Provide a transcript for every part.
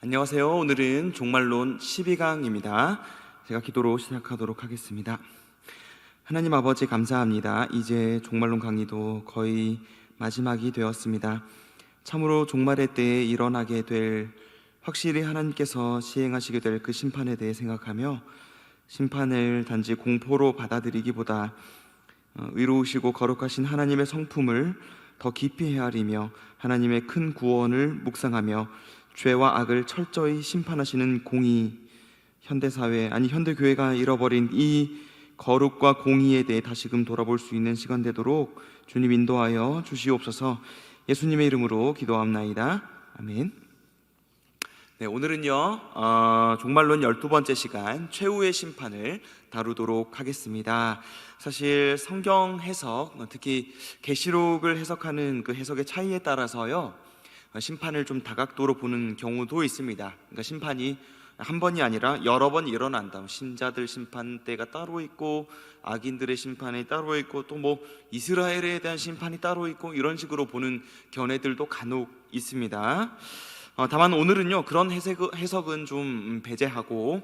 안녕하세요. 오늘은 종말론 12강입니다. 제가 기도로 시작하도록 하겠습니다. 하나님 아버지 감사합니다. 이제 종말론 강의도 거의 마지막이 되었습니다. 참으로 종말의 때에 일어나게 될, 확실히 하나님께서 시행하시게 될 그 심판에 대해 생각하며 심판을 단지 공포로 받아들이기보다 의로우시고 거룩하신 하나님의 성품을 더 깊이 헤아리며 하나님의 큰 구원을 묵상하며 죄와 악을 철저히 심판하시는 공의, 현대사회, 현대교회가 잃어버린 이 거룩과 공의에 대해 다시금 돌아볼 수 있는 시간 되도록 주님 인도하여 주시옵소서. 예수님의 이름으로 기도합나이다. 아멘. 네, 오늘은요 종말론 12번째 시간 최후의 심판을 다루도록 하겠습니다. 사실 성경 해석, 특히 계시록을 해석하는 그 해석의 차이에 따라서요 심판을 좀 다각도로 보는 경우도 있습니다. 그러니까 심판이 한 번이 아니라 여러 번 일어난다. 신자들 심판 때가 따로 있고 악인들의 심판이 따로 있고 또 이스라엘에 대한 심판이 따로 있고 이런 식으로 보는 견해들도 간혹 있습니다. 다만 오늘은요 그런 해석은 좀 배제하고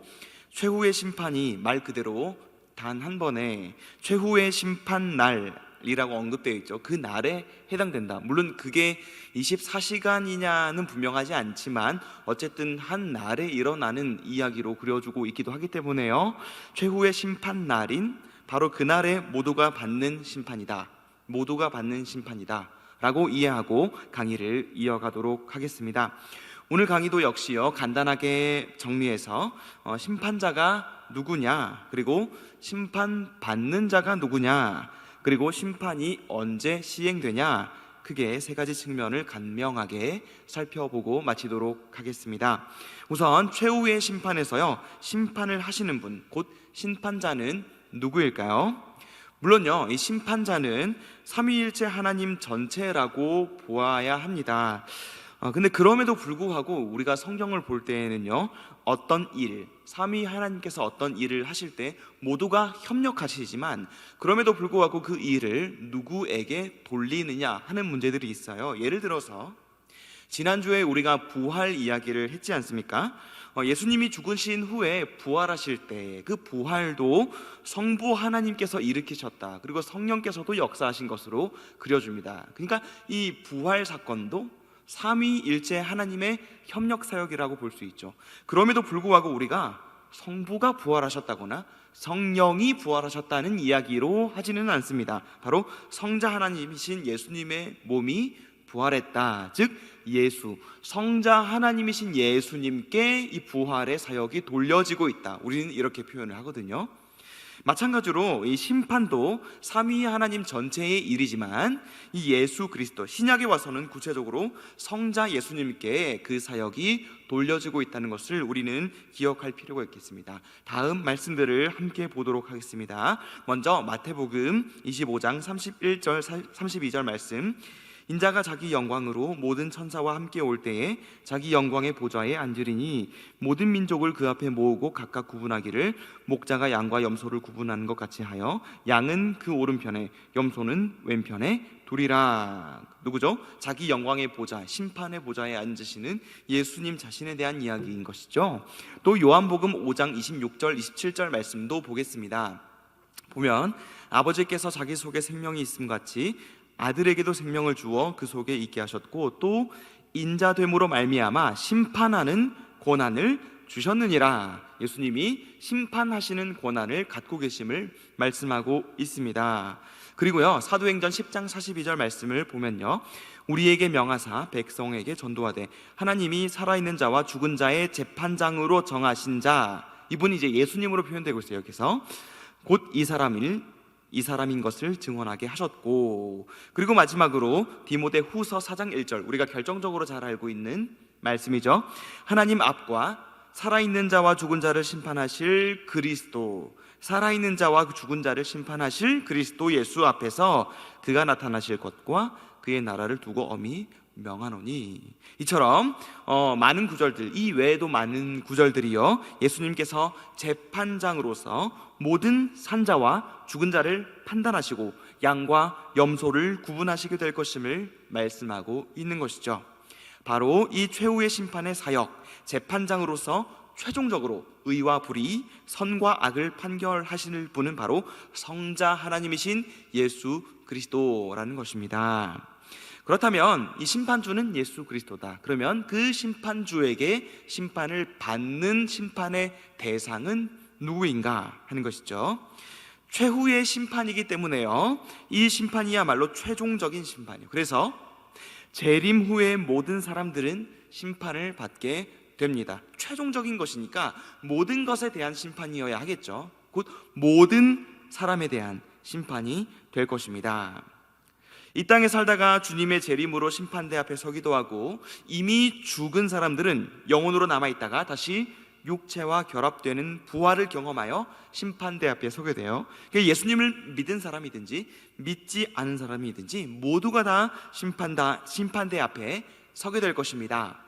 최후의 심판이 말 그대로 단 한 번에 최후의 심판 날이라고 언급되어 있죠. 그 날에 해당된다. 물론 그게 24시간이냐는 분명하지 않지만 어쨌든 한 날에 일어나는 이야기로 그려주고 있기도 하기 때문에요 최후의 심판 날인 바로 그날에 모두가 받는 심판이다, 모두가 받는 심판이다 라고 이해하고 강의를 이어가도록 하겠습니다. 오늘 강의도 역시요 간단하게 정리해서 심판자가 누구냐, 그리고 심판받는 자가 누구냐, 그리고 심판이 언제 시행되냐, 크게 세 가지 측면을 간명하게 살펴보고 마치도록 하겠습니다. 우선 최후의 심판에서요 심판을 하시는 분, 곧 심판자는 누구일까요? 물론요 이 심판자는 삼위일체 하나님 전체라고 보아야 합니다. 근데 그럼에도 불구하고 우리가 성경을 볼 때에는요 어떤 일, 삼위 하나님께서 어떤 일을 하실 때 모두가 협력하시지만 그럼에도 불구하고 그 일을 누구에게 돌리느냐 하는 문제들이 있어요. 예를 들어서 지난주에 우리가 부활 이야기를 했지 않습니까? 예수님이 죽으신 후에 부활하실 때 그 부활도 성부 하나님께서 일으키셨다, 그리고 성령께서도 역사하신 것으로 그려줍니다. 그러니까 이 부활 사건도 삼위일체 하나님의 협력 사역이라고 볼 수 있죠. 그럼에도 불구하고 우리가 성부가 부활하셨다거나 성령이 부활하셨다는 이야기로 하지는 않습니다. 바로 성자 하나님이신 예수님의 몸이 부활했다, 즉 예수, 성자 하나님이신 예수님께 이 부활의 사역이 돌려지고 있다, 우리는 이렇게 표현을 하거든요. 마찬가지로 이 심판도 삼위 하나님 전체의 일이지만 이 예수 그리스도, 신약에 와서는 구체적으로 성자 예수님께 그 사역이 돌려지고 있다는 것을 우리는 기억할 필요가 있겠습니다. 다음 말씀들을 함께 보도록 하겠습니다. 먼저 마태복음 25장 31절 32절 말씀, 인자가 자기 영광으로 모든 천사와 함께 올 때에 자기 영광의 보좌에 앉으리니 모든 민족을 그 앞에 모으고 각각 구분하기를 목자가 양과 염소를 구분하는 것 같이 하여 양은 그 오른편에 염소는 왼편에 두리라. 누구죠? 자기 영광의 보좌, 심판의 보좌에 앉으시는 예수님 자신에 대한 이야기인 것이죠. 또 요한복음 5장 26절 27절 말씀도 보겠습니다. 보면 아버지께서 자기 속에 생명이 있음 같이 아들에게도 생명을 주어 그 속에 있게 하셨고 또 인자됨으로 말미암아 심판하는 권한을 주셨느니라. 예수님이 심판하시는 권한을 갖고 계심을 말씀하고 있습니다. 그리고요 사도행전 10장 42절 말씀을 보면요, 우리에게 명하사 백성에게 전도하되 하나님이 살아있는 자와 죽은 자의 재판장으로 정하신 자, 이분이 이제 예수님으로 표현되고 있어요. 여기서 곧 이 사람인 것을 증언하게 하셨고, 그리고 마지막으로 디모데 후서 4장 1절, 우리가 결정적으로 잘 알고 있는 말씀이죠. 하나님 앞과 살아있는 자와 죽은 자를 심판하실 그리스도, 살아있는 자와 죽은 자를 심판하실 그리스도 예수 앞에서 그가 나타나실 것과 그의 나라를 두고 엄히 명하노니. 이처럼 많은 구절들, 이 외에도 많은 구절들이요 예수님께서 재판장으로서 모든 산자와 죽은 자를 판단하시고 양과 염소를 구분하시게 될 것임을 말씀하고 있는 것이죠. 바로 이 최후의 심판의 사역, 재판장으로서 최종적으로 의와 불의, 선과 악을 판결하실 분은 바로 성자 하나님이신 예수 그리스도라는 것입니다. 그렇다면 이 심판주는 예수 그리스도다. 그러면 그 심판주에게 심판을 받는 심판의 대상은 누구인가 하는 것이죠. 최후의 심판이기 때문에요, 이 심판이야말로 최종적인 심판이에요. 그래서 재림 후의 모든 사람들은 심판을 받게 됩니다. 최종적인 것이니까 모든 것에 대한 심판이어야 하겠죠. 곧 모든 사람에 대한 심판이 될 것입니다. 이 땅에 살다가 주님의 재림으로 심판대 앞에 서기도 하고, 이미 죽은 사람들은 영혼으로 남아있다가 다시 육체와 결합되는 부활을 경험하여 심판대 앞에 서게 돼요. 예수님을 믿은 사람이든지 믿지 않은 사람이든지 모두가 다 심판대 앞에 서게 될 것입니다.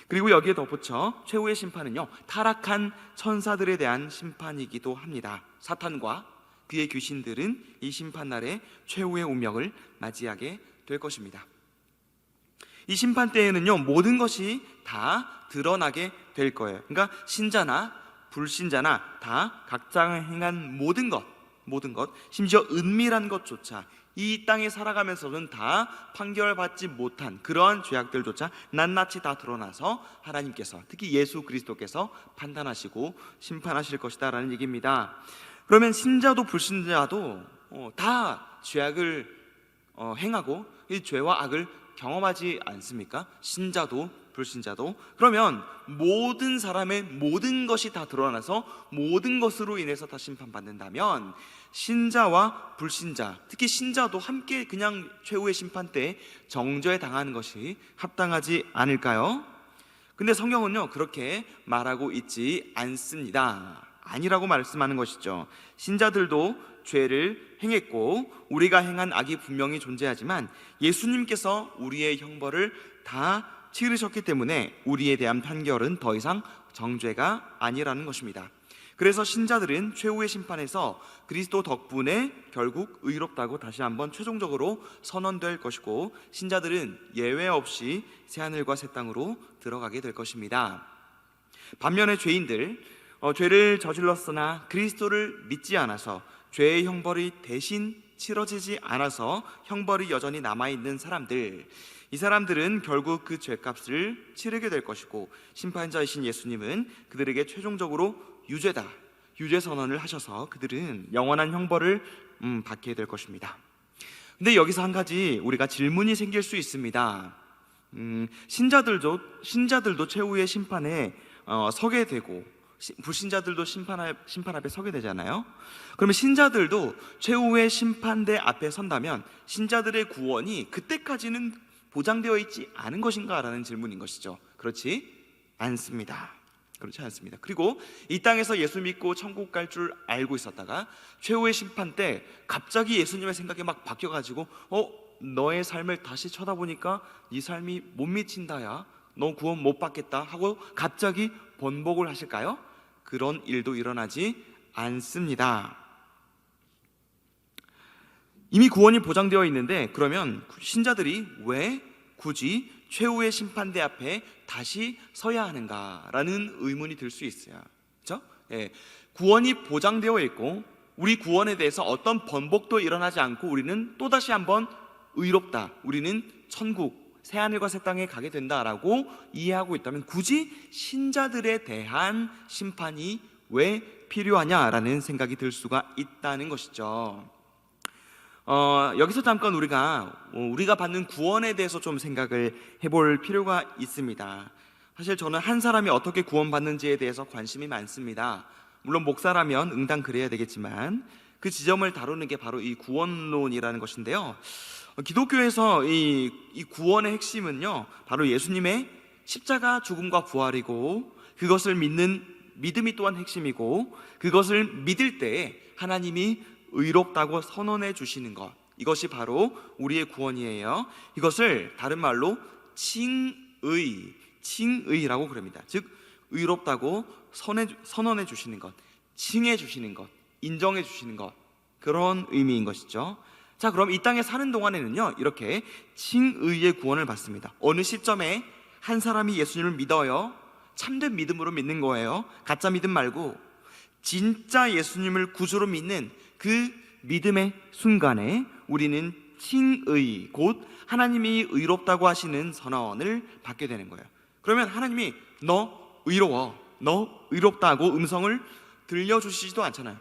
그리고 여기에 덧붙여 최후의 심판은요, 타락한 천사들에 대한 심판이기도 합니다. 사탄과 그의 귀신들은 이 심판날에 최후의 운명을 맞이하게 될 것입니다. 이 심판 때에는요, 모든 것이 다 드러나게 될 거예요. 그러니까 신자나 불신자나 다 각자 행한 모든 것, 심지어 은밀한 것조차 이 땅에 살아가면서는 다 판결받지 못한 그러한 죄악들조차 낱낱이 다 드러나서 하나님께서, 특히 예수 그리스도께서 판단하시고 심판하실 것이다 라는 얘기입니다. 그러면 신자도 불신자도 다 죄악을 행하고 이 죄와 악을 경험하지 않습니까? 신자도 불신자도. 그러면 모든 사람의 모든 것이 다 드러나서 모든 것으로 인해서 다 심판받는다면 신자와 불신자, 특히 신자도 함께 그냥 최후의 심판 때 정죄에 당하는 것이 합당하지 않을까요? 근데 성경은요, 그렇게 말하고 있지 않습니다. 아니라고 말씀하는 것이죠. 신자들도 죄를 행했고 우리가 행한 악이 분명히 존재하지만 예수님께서 우리의 형벌을 다 치르셨기 때문에 우리에 대한 판결은 더 이상 정죄가 아니라는 것입니다. 그래서 신자들은 최후의 심판에서 그리스도 덕분에 결국 의롭다고 다시 한번 최종적으로 선언될 것이고, 신자들은 예외 없이 새하늘과 새 땅으로 들어가게 될 것입니다. 반면에 죄인들, 죄를 저질렀으나 그리스도를 믿지 않아서 죄의 형벌이 대신 치러지지 않아서 형벌이 여전히 남아있는 사람들, 이 사람들은 결국 그 죄값을 치르게 될 것이고, 심판자이신 예수님은 그들에게 최종적으로 유죄다, 유죄 선언을 하셔서 그들은 영원한 형벌을 받게 될 것입니다. 근데 여기서 한 가지 우리가 질문이 생길 수 있습니다. 신자들도 최후의 심판에 서게 되고 불신자들도 심판 앞에 서게 되잖아요. 그러면 신자들도 최후의 심판대 앞에 선다면 신자들의 구원이 그때까지는 보장되어 있지 않은 것인가 라는 질문인 것이죠. 그렇지 않습니다. 그리고 이 땅에서 예수 믿고 천국 갈 줄 알고 있었다가 최후의 심판 때 갑자기 예수님의 생각이 막 바뀌어가지고 너의 삶을 다시 쳐다보니까 네 삶이 못 미친다야, 너 구원 못 받겠다 하고 갑자기 번복을 하실까요? 그런 일도 일어나지 않습니다. 이미 구원이 보장되어 있는데 그러면 신자들이 왜 굳이 최후의 심판대 앞에 다시 서야 하는가라는 의문이 들 수 있어요. 그렇죠? 구원이 보장되어 있고 우리 구원에 대해서 어떤 번복도 일어나지 않고 우리는 또다시 한번 의롭다, 우리는 천국, 새하늘과 새 땅에 가게 된다라고 이해하고 있다면 굳이 신자들에 대한 심판이 왜 필요하냐라는 생각이 들 수가 있다는 것이죠. 여기서 잠깐 우리가 받는 구원에 대해서 좀 생각을 해볼 필요가 있습니다. 사실 저는 한 사람이 어떻게 구원받는지에 대해서 관심이 많습니다. 물론 목사라면 응당 그래야 되겠지만 그 지점을 다루는 게 바로 이 구원론이라는 것인데요. 기독교에서 이 구원의 핵심은요, 바로 예수님의 십자가 죽음과 부활이고, 그것을 믿는 믿음이 또한 핵심이고, 그것을 믿을 때에 하나님이 의롭다고 선언해 주시는 것, 이것이 바로 우리의 구원이에요. 이것을 다른 말로 칭의라고 그럽니다. 즉 의롭다고 선언해 주시는 것, 칭해 주시는 것, 인정해 주시는 것, 그런 의미인 것이죠. 자, 그럼 이 땅에 사는 동안에는요, 이렇게 칭의의 구원을 받습니다. 어느 시점에 한 사람이 예수님을 믿어요. 참된 믿음으로 믿는 거예요. 가짜 믿음 말고 진짜 예수님을 구주로 믿는 그 믿음의 순간에 우리는 칭의, 곧 하나님이 의롭다고 하시는 선언을 받게 되는 거예요. 그러면 하나님이 너 의로워, 너 의롭다고 음성을 들려주시지도 않잖아요.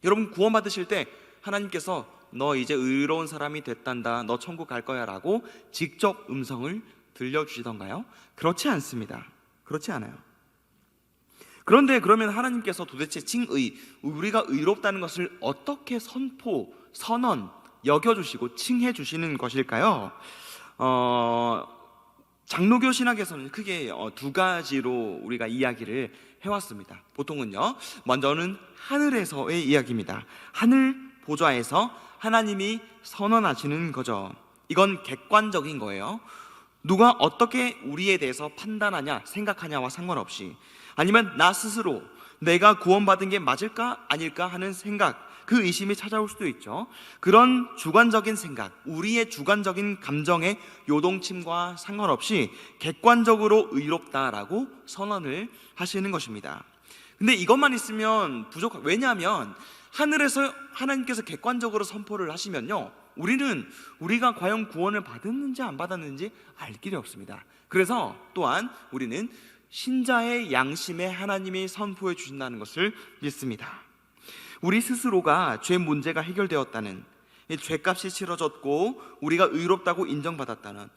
여러분 구원받으실 때 하나님께서 너 이제 의로운 사람이 됐단다, 너 천국 갈 거야 라고 직접 음성을 들려주시던가요? 그렇지 않습니다. 그렇지 않아요. 그런데 그러면 하나님께서 도대체 칭의, 우리가 의롭다는 것을 어떻게 선언, 여겨주시고 칭해 주시는 것일까요? 장로교 신학에서는 크게 두 가지로 우리가 이야기를 해왔습니다. 보통은요, 먼저는 하늘에서의 이야기입니다. 하늘 보좌에서 하나님이 선언하시는 거죠. 이건 객관적인 거예요. 누가 어떻게 우리에 대해서 판단하냐, 생각하냐와 상관없이, 아니면 나 스스로 내가 구원받은 게 맞을까 아닐까 하는 생각, 그 의심이 찾아올 수도 있죠. 그런 주관적인 생각, 우리의 주관적인 감정의 요동침과 상관없이 객관적으로 의롭다라고 선언을 하시는 것입니다. 근데 이것만 있으면 왜냐하면 하늘에서 하나님께서 객관적으로 선포를 하시면요, 우리가 과연 구원을 받았는지 안 받았는지 알 길이 없습니다. 그래서 또한 우리는 신자의 양심에 하나님이 선포해 주신다는 것을 믿습니다. 우리 스스로가 죄 문제가 해결되었다는, 죄값이 치러졌고 우리가 의롭다고 인정받았다는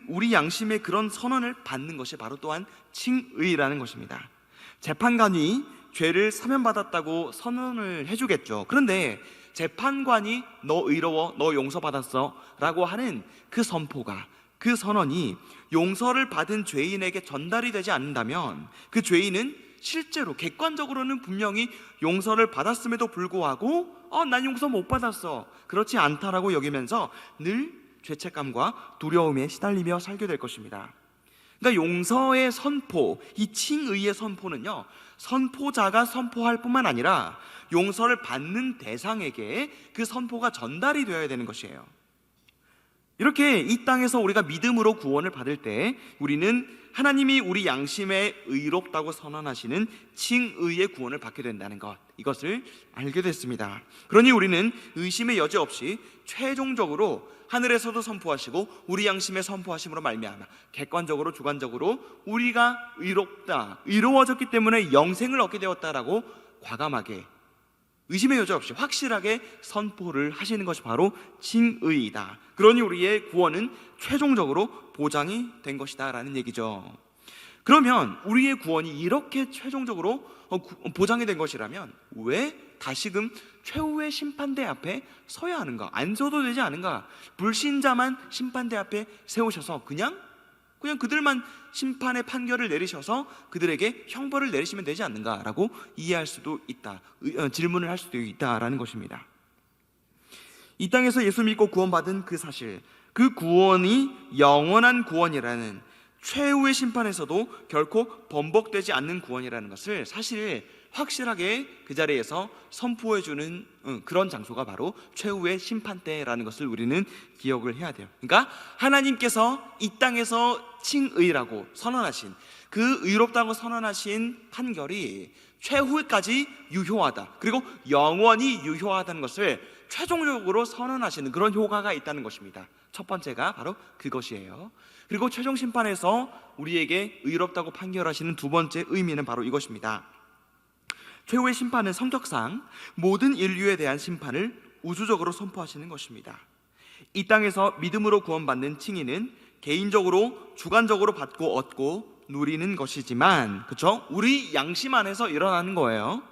우리 양심의 그런 선언을 받는 것이 바로 또한 칭의라는 것입니다. 재판관이 죄를 사면받았다고 선언을 해주겠죠. 그런데 재판관이 너 의로워, 너 용서받았어 라고 하는 그 선포가, 그 선언이 용서를 받은 죄인에게 전달이 되지 않는다면 그 죄인은 실제로 객관적으로는 분명히 용서를 받았음에도 불구하고 난 용서 못 받았어, 그렇지 않다라고 여기면서 늘 죄책감과 두려움에 시달리며 살게 될 것입니다. 그러니까 용서의 선포, 이 칭의의 선포는요, 선포자가 선포할 뿐만 아니라 용서를 받는 대상에게 그 선포가 전달이 되어야 되는 것이에요. 이렇게 이 땅에서 우리가 믿음으로 구원을 받을 때 우리는 하나님이 우리 양심에 의롭다고 선언하시는 칭의의 구원을 받게 된다는 것, 이것을 알게 됐습니다. 그러니 우리는 의심의 여지 없이 최종적으로 하늘에서도 선포하시고 우리 양심에 선포하심으로 말미암아 객관적으로 주관적으로 우리가 의로워졌기 때문에 영생을 얻게 되었다라고 과감하게, 의심의 여지 없이 확실하게 선포를 하시는 것이 바로 칭의이다. 그러니 우리의 구원은 최종적으로 보장이 된 것이다 라는 얘기죠. 그러면 우리의 구원이 이렇게 최종적으로 보장이 된 것이라면 왜 다시금 최후의 심판대 앞에 서야 하는가? 안 서도 되지 않은가? 불신자만 심판대 앞에 세우셔서 그냥 그들만 심판의 판결을 내리셔서 그들에게 형벌을 내리시면 되지 않는가라고 이해할 수도 있다, 질문을 할 수도 있다라는 것입니다. 이 땅에서 예수 믿고 구원받은 그 사실, 그 구원이 영원한 구원이라는, 최후의 심판에서도 결코 번복되지 않는 구원이라는 것을 사실 확실하게 그 자리에서 선포해주는 그런 장소가 바로 최후의 심판대라는 것을 우리는 기억을 해야 돼요. 그러니까 하나님께서 이 땅에서 칭의라고 선언하신, 그 의롭다고 선언하신 판결이 최후까지 유효하다, 그리고 영원히 유효하다는 것을 최종적으로 선언하시는 그런 효과가 있다는 것입니다. 첫 번째가 바로 그것이에요. 그리고 최종 심판에서 우리에게 의롭다고 판결하시는 두 번째 의미는 바로 이것입니다. 최후의 심판은 성격상 모든 인류에 대한 심판을 우주적으로 선포하시는 것입니다. 이 땅에서 믿음으로 구원받는 칭의는 개인적으로 주관적으로 받고 얻고 누리는 것이지만, 그렇죠? 우리 양심 안에서 일어나는 거예요.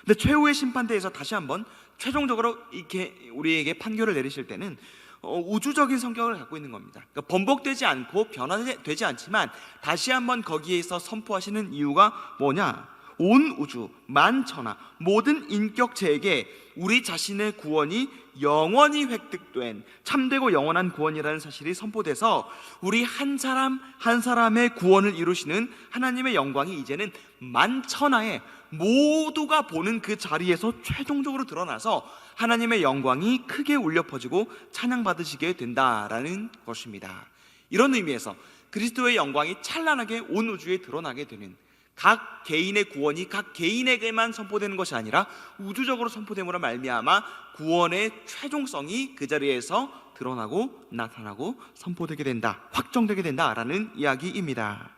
근데 최후의 심판대에서 다시 한번 최종적으로 이렇게 우리에게 판결을 내리실 때는 우주적인 성격을 갖고 있는 겁니다. 그러니까 번복되지 않고 변화되지 않지만 다시 한번 거기에서 선포하시는 이유가 뭐냐? 온 우주, 만천하, 모든 인격체에게 우리 자신의 구원이 영원히 획득된 참되고 영원한 구원이라는 사실이 선포돼서 우리 한 사람 한 사람의 구원을 이루시는 하나님의 영광이 이제는 만천하에 모두가 보는 그 자리에서 최종적으로 드러나서 하나님의 영광이 크게 울려 퍼지고 찬양받으시게 된다라는 것입니다. 이런 의미에서 그리스도의 영광이 찬란하게 온 우주에 드러나게 되는, 각 개인의 구원이 각 개인에게만 선포되는 것이 아니라 우주적으로 선포됨으로 말미암아 구원의 최종성이 그 자리에서 드러나고 나타나고 선포되게 된다, 확정되게 된다라는 이야기입니다.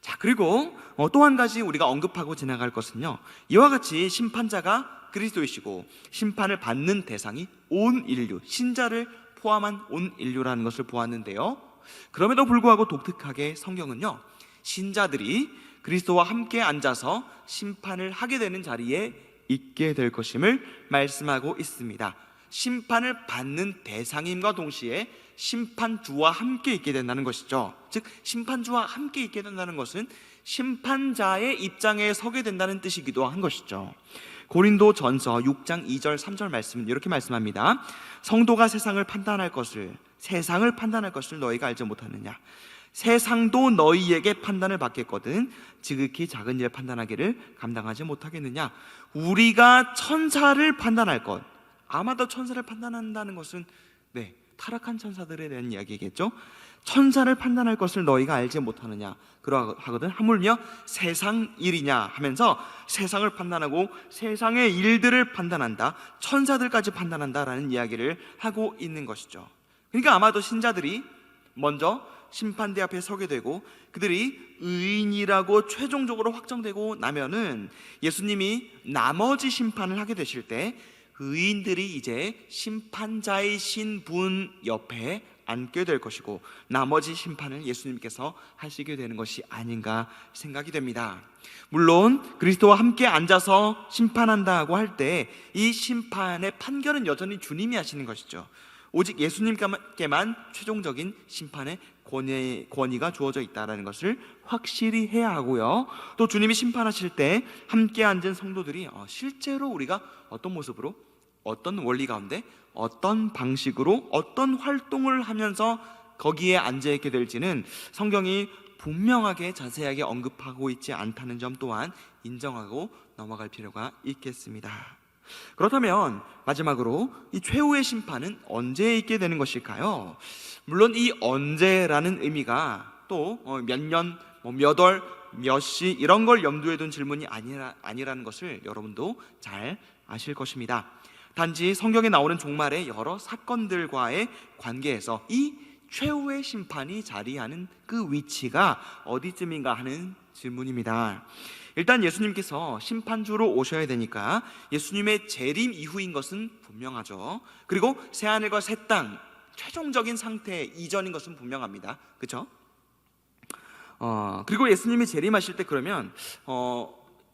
자, 그리고 또 한 가지 우리가 언급하고 지나갈 것은요, 이와 같이 심판자가 그리스도이시고 심판을 받는 대상이 온 인류, 신자를 포함한 온 인류라는 것을 보았는데요, 그럼에도 불구하고 독특하게 성경은요, 신자들이 그리스도와 함께 앉아서 심판을 하게 되는 자리에 있게 될 것임을 말씀하고 있습니다. 심판을 받는 대상임과 동시에 심판주와 함께 있게 된다는 것이죠. 즉, 심판주와 함께 있게 된다는 것은 심판자의 입장에 서게 된다는 뜻이기도 한 것이죠. 고린도전서 6장 2절 3절 말씀은 이렇게 말씀합니다. 성도가 세상을 판단할 것을 너희가 알지 못하느냐? 세상도 너희에게 판단을 받겠거든 지극히 작은 일 판단하기를 감당하지 못하겠느냐? 우리가 천사를 판단할 것, 아마도 천사를 판단한다는 것은 타락한 천사들에 대한 이야기겠죠. 천사를 판단할 것을 너희가 알지 못하느냐 그러하거든 하물며 세상 일이냐 하면서 세상을 판단하고 세상의 일들을 판단한다, 천사들까지 판단한다라는 이야기를 하고 있는 것이죠. 그러니까 아마도 신자들이 먼저 심판대 앞에 서게 되고 그들이 의인이라고 최종적으로 확정되고 나면은 예수님이 나머지 심판을 하게 되실 때 의인들이 이제 심판자이신 분 옆에 앉게 될 것이고 나머지 심판을 예수님께서 하시게 되는 것이 아닌가 생각이 됩니다. 물론 그리스도와 함께 앉아서 심판한다고 할 때 이 심판의 판결은 여전히 주님이 하시는 것이죠. 오직 예수님께만 최종적인 심판의 권위가 주어져 있다는 것을 확실히 해야 하고요, 또 주님이 심판하실 때 함께 앉은 성도들이 실제로 우리가 어떤 모습으로, 어떤 원리 가운데, 어떤 방식으로, 어떤 활동을 하면서 거기에 앉아있게 될지는 성경이 분명하게 자세하게 언급하고 있지 않다는 점 또한 인정하고 넘어갈 필요가 있겠습니다. 그렇다면 마지막으로 이 최후의 심판은 언제 있게 되는 것일까요? 물론 이 언제라는 의미가 또 몇 년, 몇 월, 몇 시 이런 걸 염두에 둔 질문이 아니라는 것을 여러분도 잘 아실 것입니다. 단지 성경에 나오는 종말의 여러 사건들과의 관계에서 이 최후의 심판이 자리하는 그 위치가 어디쯤인가 하는 질문입니다. 일단 예수님께서 심판주로 오셔야 되니까 예수님의 재림 이후인 것은 분명하죠. 그리고 새하늘과 새 땅 최종적인 상태 이전인 것은 분명합니다. 그렇죠? 그리고 예수님이 재림하실 때 그러면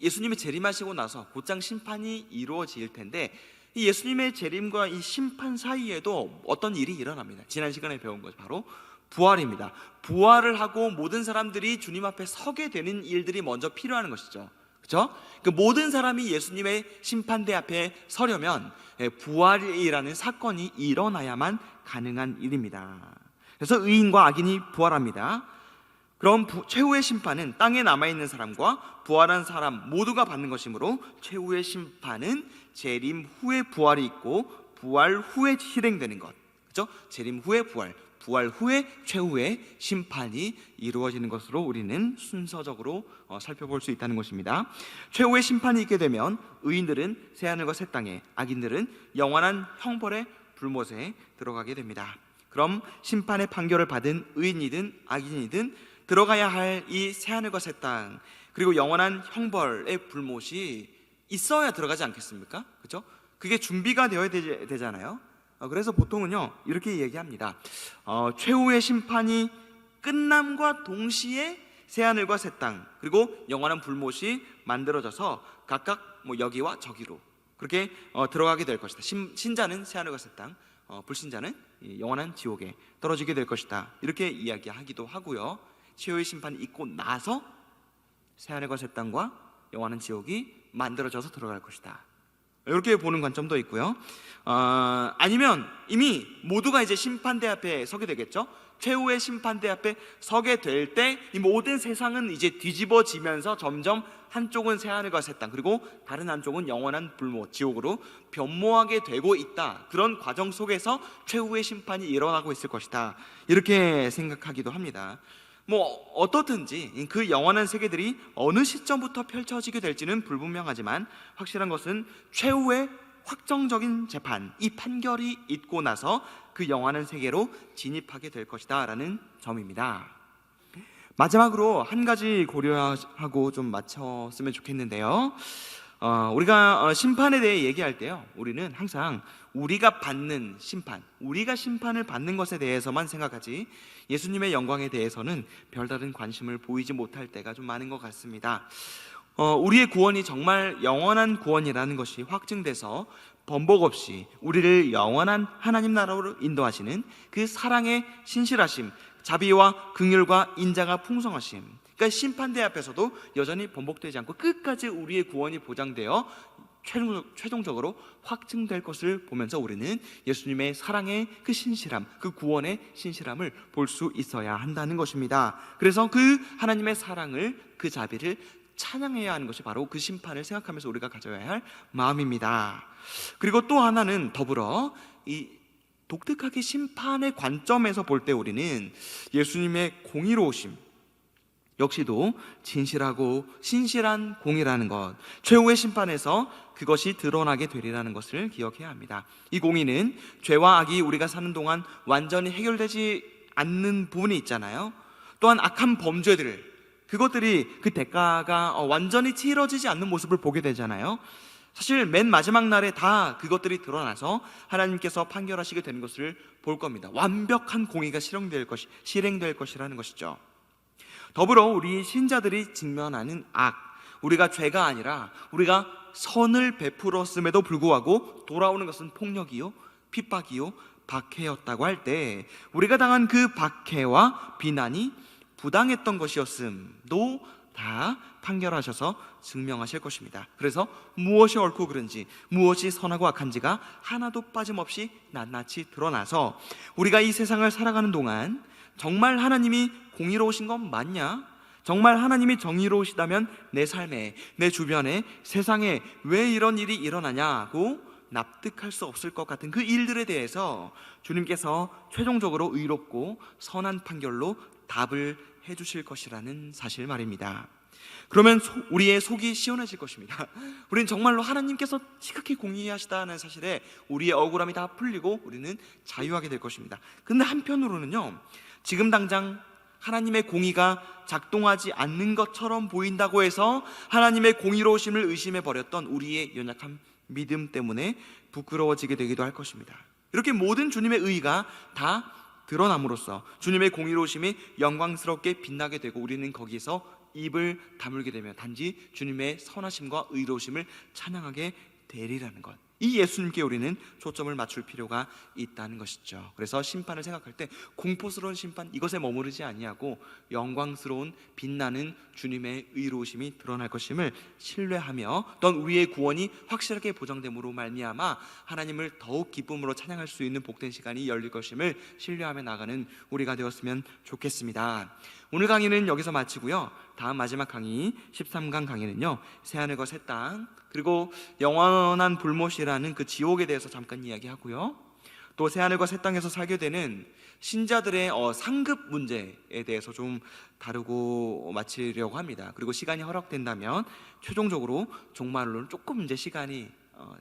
예수님이 재림하시고 나서 곧장 심판이 이루어질 텐데 이 예수님의 재림과 이 심판 사이에도 어떤 일이 일어납니다. 지난 시간에 배운 것 바로 부활입니다. 부활을 하고 모든 사람들이 주님 앞에 서게 되는 일들이 먼저 필요한 것이죠. 그렇죠? 그 모든 사람이 예수님의 심판대 앞에 서려면 부활이라는 사건이 일어나야만 가능한 일입니다. 그래서 의인과 악인이 부활합니다. 그럼 최후의 심판은 땅에 남아있는 사람과 부활한 사람 모두가 받는 것이므로 최후의 심판은 재림 후에 부활이 있고 부활 후에 실행되는 것, 그렇죠? 재림 후에 부활 후에 최후의 심판이 이루어지는 것으로 우리는 순서적으로 살펴볼 수 있다는 것입니다. 최후의 심판이 있게 되면 의인들은 새하늘과 새 땅에, 악인들은 영원한 형벌의 불못에 들어가게 됩니다. 그럼 심판의 판결을 받은 의인이든 악인이든 들어가야 할 이 새하늘과 새 땅 그리고 영원한 형벌의 불못이 있어야 들어가지 않겠습니까? 그렇죠? 그게 준비가 되어야 되잖아요. 그래서 보통은요 이렇게 얘기합니다. 최후의 심판이 끝남과 동시에 새하늘과 새 땅 그리고 영원한 불못이 만들어져서 각각 여기와 저기로 그렇게 들어가게 될 것이다. 신자는 새하늘과 새 땅, 불신자는 영원한 지옥에 떨어지게 될 것이다. 이렇게 이야기하기도 하고요. 최후의 심판이 있고 나서 새하늘과 새 땅과 영원한 지옥이 만들어져서 들어갈 것이다. 이렇게 보는 관점도 있고요. 아니면 이미 모두가 이제 심판대 앞에 서게 되겠죠. 최후의 심판대 앞에 서게 될 때 이 모든 세상은 이제 뒤집어지면서 점점 한쪽은 새하늘과 새 땅, 그리고 다른 한쪽은 영원한 불모, 지옥으로 변모하게 되고 있다. 그런 과정 속에서 최후의 심판이 일어나고 있을 것이다. 이렇게 생각하기도 합니다. 어떻든지 그 영원한 세계들이 어느 시점부터 펼쳐지게 될지는 불분명하지만 확실한 것은 최후의 확정적인 재판, 이 판결이 있고 나서 그 영원한 세계로 진입하게 될 것이다 라는 점입니다. 마지막으로 한 가지 고려하고 좀 마쳤으면 좋겠는데요. 우리가 심판에 대해 얘기할 때요, 우리는 항상 우리가 받는 심판, 우리가 심판을 받는 것에 대해서만 생각하지 예수님의 영광에 대해서는 별다른 관심을 보이지 못할 때가 좀 많은 것 같습니다. 우리의 구원이 정말 영원한 구원이라는 것이 확증돼서 번복 없이 우리를 영원한 하나님 나라로 인도하시는 그 사랑의 신실하심, 자비와 긍휼과 인자가 풍성하심, 그러니까 심판대 앞에서도 여전히 번복되지 않고 끝까지 우리의 구원이 보장되어 최종적으로 확증될 것을 보면서 우리는 예수님의 사랑의 그 신실함, 그 구원의 신실함을 볼 수 있어야 한다는 것입니다. 그래서 그 하나님의 사랑을, 그 자비를 찬양해야 하는 것이 바로 그 심판을 생각하면서 우리가 가져야 할 마음입니다. 그리고 또 하나는 더불어 이 독특하게 심판의 관점에서 볼 때 우리는 예수님의 공의로우심 역시도 진실하고 신실한 공의라는 것, 최후의 심판에서 그것이 드러나게 되리라는 것을 기억해야 합니다. 이 공의는 죄와 악이 우리가 사는 동안 완전히 해결되지 않는 부분이 있잖아요. 또한 악한 범죄들, 그것들이 그 대가가 완전히 치러지지 않는 모습을 보게 되잖아요. 사실 맨 마지막 날에 다 그것들이 드러나서 하나님께서 판결하시게 되는 것을 볼 겁니다. 완벽한 공의가 실행될 것이라는 것이죠. 더불어 우리 신자들이 직면하는 악, 우리가 죄가 아니라 우리가 선을 베풀었음에도 불구하고 돌아오는 것은 폭력이요, 핍박이요, 박해였다고 할 때 우리가 당한 그 박해와 비난이 부당했던 것이었음도 다 판결하셔서 증명하실 것입니다. 그래서 무엇이 옳고 그른지, 무엇이 선하고 악한지가 하나도 빠짐없이 낱낱이 드러나서 우리가 이 세상을 살아가는 동안 정말 하나님이 공의로우신 건 맞냐? 정말 하나님이 정의로우시다면 내 삶에, 내 주변에, 세상에 왜 이런 일이 일어나냐고 납득할 수 없을 것 같은 그 일들에 대해서 주님께서 최종적으로 의롭고 선한 판결로 답을 해주실 것이라는 사실 말입니다. 그러면 우리의 속이 시원해질 것입니다. 우리는 정말로 하나님께서 지극히 공의하시다는 사실에 우리의 억울함이 다 풀리고 우리는 자유하게 될 것입니다. 근데 한편으로는요, 지금 당장 하나님의 공의가 작동하지 않는 것처럼 보인다고 해서 하나님의 공의로우심을 의심해버렸던 우리의 연약한 믿음 때문에 부끄러워지게 되기도 할 것입니다. 이렇게 모든 주님의 의의가 다 드러남으로써 주님의 공의로우심이 영광스럽게 빛나게 되고 우리는 거기서 입을 다물게 되면 단지 주님의 선하심과 의로우심을 찬양하게 되리라는 것, 이 예수님께 우리는 초점을 맞출 필요가 있다는 것이죠. 그래서 심판을 생각할 때 공포스러운 심판, 이것에 머무르지 아니하고 영광스러운 빛나는 주님의 의로우심이 드러날 것임을 신뢰하며 또한 우리의 구원이 확실하게 보장됨으로 말미암아 하나님을 더욱 기쁨으로 찬양할 수 있는 복된 시간이 열릴 것임을 신뢰하며 나가는 우리가 되었으면 좋겠습니다. 오늘 강의는 여기서 마치고요, 다음 마지막 강의 13강 강의는요, 새하늘과 새 땅, 그리고 영원한 불못이라는 그 지옥에 대해서 잠깐 이야기하고요, 또 새하늘과 새 땅에서 살게 되는 신자들의 상급 문제에 대해서 좀 다루고 마치려고 합니다. 그리고 시간이 허락된다면 최종적으로 종말론을 조금 이제 시간이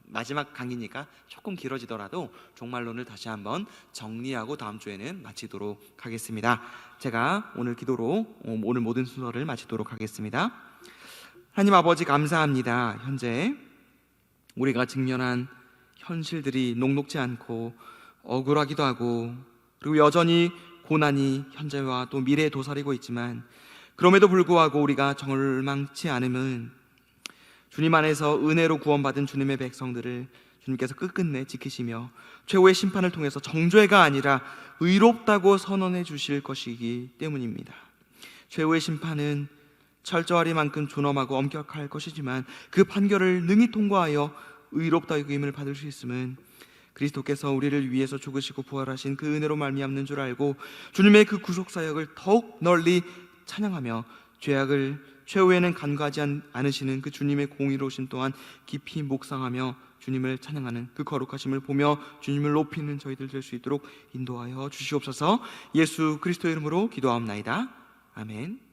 마지막 강의니까 조금 길어지더라도 종말론을 다시 한번 정리하고 다음 주에는 마치도록 하겠습니다. 제가 오늘 기도로 오늘 모든 순서를 마치도록 하겠습니다. 하나님 아버지, 감사합니다. 현재 우리가 직면한 현실들이 녹록지 않고 억울하기도 하고, 그리고 여전히 고난이 현재와 또 미래에 도사리고 있지만 그럼에도 불구하고 우리가 절망치 않으면 주님 안에서 은혜로 구원받은 주님의 백성들을 주님께서 끝끝내 지키시며 최후의 심판을 통해서 정죄가 아니라 의롭다고 선언해 주실 것이기 때문입니다. 최후의 심판은 철저하리만큼 존엄하고 엄격할 것이지만 그 판결을 능히 통과하여 의롭다 여김을 받을 수 있음은 그리스도께서 우리를 위해서 죽으시고 부활하신 그 은혜로 말미암는 줄 알고 주님의 그 구속 사역을 더욱 널리 찬양하며 죄악을 최후에는 간과하지 않으시는 그 주님의 공의로우심 또한 깊이 묵상하며 주님을 찬양하는 그 거룩하심을 보며 주님을 높이는 저희들 될 수 있도록 인도하여 주시옵소서. 예수 그리스도의 이름으로 기도하옵나이다. 아멘.